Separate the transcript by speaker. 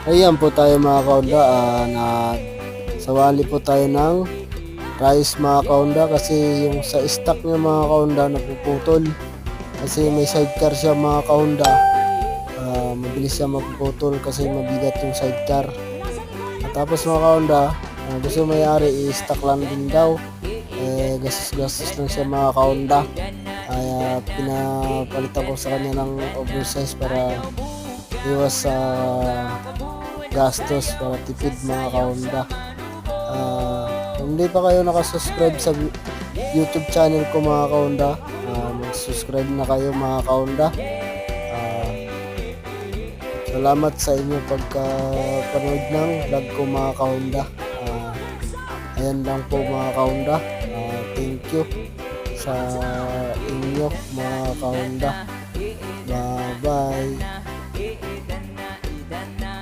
Speaker 1: Ayan po tayo mga kaunda, na sawali po tayo ng rice mga kaunda kasi yung sa stock niya mga kaunda napuputol. Kasi may sidecar siya mga kaunda, mabilis siya mapuputol kasi mabigat yung sidecar. At tapos mga kaunda, gusto may-ari i-stock lang din daw. Gastos lang siya mga kaunda. Kaya pinapalitan ko sa kanya ng oversize para iwas sa gastos, para tipid mga kaunda. Kung hindi pa kayo nakasubscribe sa YouTube channel ko mga kaunda, mag-subscribe na kayo mga kaunda. Salamat sa inyo pagkapanood ng vlog ko mga kaunda. Ayan lang po mga kaunda. Thank you sa inyo mga kaunda. Bye bye.